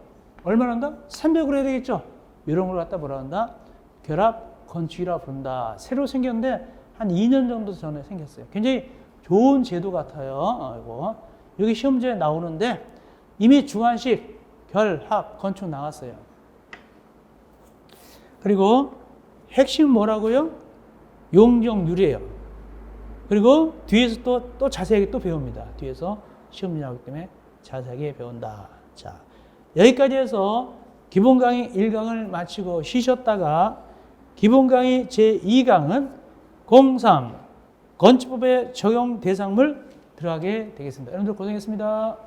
얼마나 한다? 300으로 해야 되겠죠? 이런 걸 갖다 뭐라 한다? 결합 건축이라 부른다. 새로 생겼는데 한 2년 정도 전에 생겼어요. 굉장히 좋은 제도 같아요. 이거. 여기 시험지에 나오는데 이미 중한식 결합 건축 나왔어요. 그리고 핵심은 뭐라고요? 용적률이에요. 그리고 뒤에서 또 자세하게 또 배웁니다. 뒤에서 시험지 나오기 때문에 자세하게 배운다. 자, 여기까지 해서 기본 강의 1강을 마치고 쉬셨다가 기본 강의 제2강은 03 건축법의 적용 대상물 들어가게 되겠습니다. 여러분들 고생했습니다.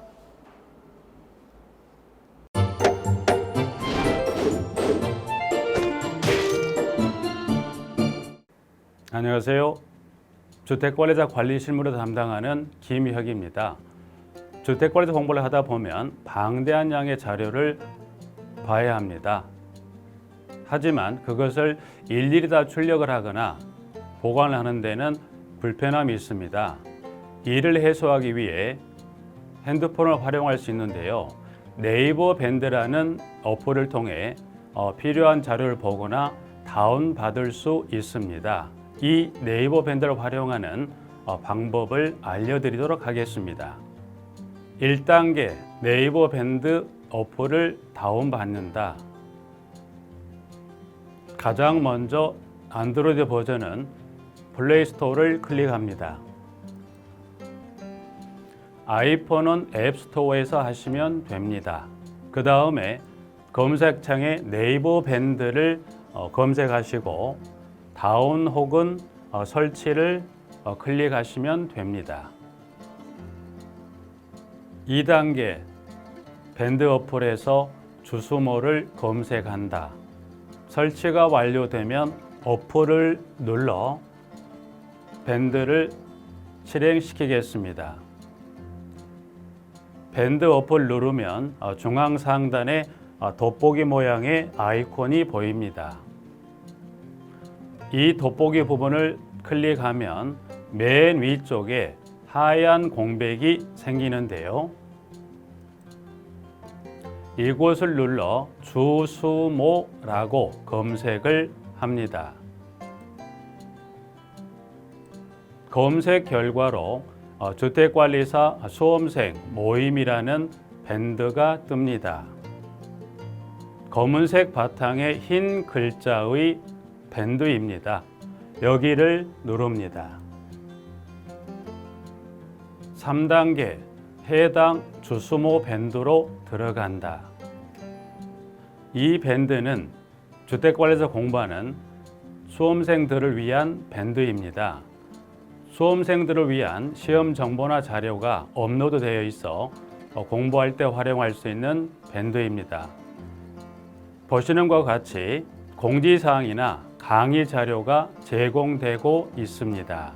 안녕하세요. 주택관리자 관리 실무를 담당하는 김혁입니다. 주택관리자 공부를 하다 보면 방대한 양의 자료를 봐야 합니다. 하지만 그것을 일일이 다 출력을 하거나 보관을 하는 데는 불편함이 있습니다. 이를 해소하기 위해 핸드폰을 활용할 수 있는데요. 네이버 밴드라는 어플을 통해 필요한 자료를 보거나 다운받을 수 있습니다. 이 네이버 밴드를 활용하는 방법을 알려드리도록 하겠습니다. 1단계 네이버 밴드 어플을 다운받는다. 가장 먼저 안드로이드 버전은 플레이스토어를 클릭합니다. 아이폰은 앱스토어에서 하시면 됩니다. 그 다음에 검색창에 네이버 밴드를 검색하시고 다운 혹은 설치를 클릭하시면 됩니다. 2단계 밴드 어플에서 주수모를 검색한다. 설치가 완료되면 어플을 눌러 밴드를 실행시키겠습니다. 밴드 어플 누르면 중앙 상단에 돋보기 모양의 아이콘이 보입니다. 이 돋보기 부분을 클릭하면 맨 위쪽에 하얀 공백이 생기는데요. 이곳을 눌러 주수모라고 검색을 합니다. 검색 결과로 주택관리사 수험생 모임이라는 밴드가 뜹니다. 검은색 바탕에 흰 글자의 밴드입니다. 여기를 누릅니다. 3단계 해당 주수모 밴드로 들어간다. 이 밴드는 주택관리사 공부하는 수험생들을 위한 밴드입니다. 수험생들을 위한 시험 정보나 자료가 업로드 되어 있어 공부할 때 활용할 수 있는 밴드입니다. 보시는 것과 같이 공지사항이나 강의 자료가 제공되고 있습니다.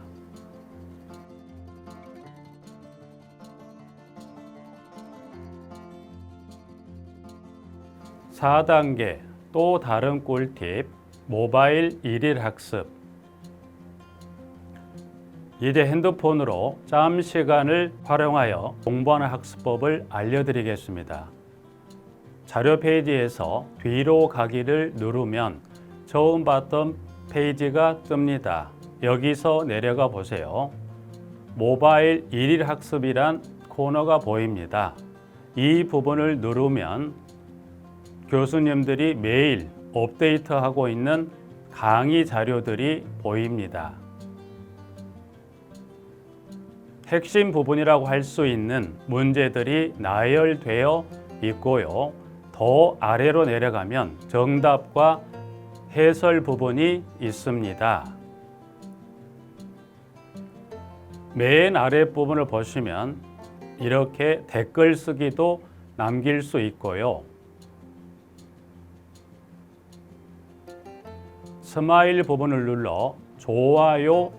4단계 또 다른 꿀팁 모바일 일일 학습. 이제 핸드폰으로 짬 시간을 활용하여 공부하는 학습법을 알려드리겠습니다. 자료 페이지에서 뒤로 가기를 누르면 처음 봤던 페이지가 뜹니다. 여기서 내려가 보세요. 모바일 일일 학습이란 코너가 보입니다. 이 부분을 누르면 교수님들이 매일 업데이트하고 있는 강의 자료들이 보입니다. 핵심 부분이라고 할 수 있는 문제들이 나열되어 있고요. 더 아래로 내려가면 정답과 해설 부분이 있습니다. 맨 아랫부분을 보시면 이렇게 댓글 쓰기도 남길 수 있고요. 스마일 부분을 눌러 좋아요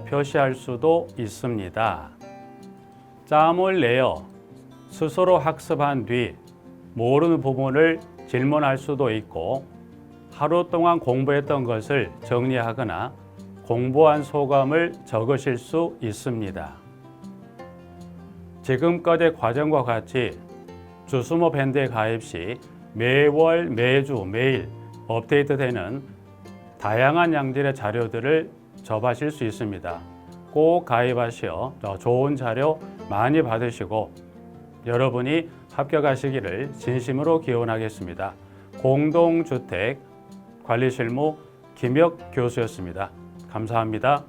표시할 수도 있습니다. 짬을 내어 스스로 학습한 뒤 모르는 부분을 질문할 수도 있고 하루 동안 공부했던 것을 정리하거나 공부한 소감을 적으실 수 있습니다. 지금까지의 과정과 같이 주수모 밴드에 가입 시 매월, 매주, 매일 업데이트되는 다양한 양질의 자료들을 접하실 수 있습니다. 꼭 가입하시어 좋은 자료 많이 받으시고 여러분이 합격하시기를 진심으로 기원하겠습니다. 공동주택 관리실무 김혁 교수였습니다. 감사합니다.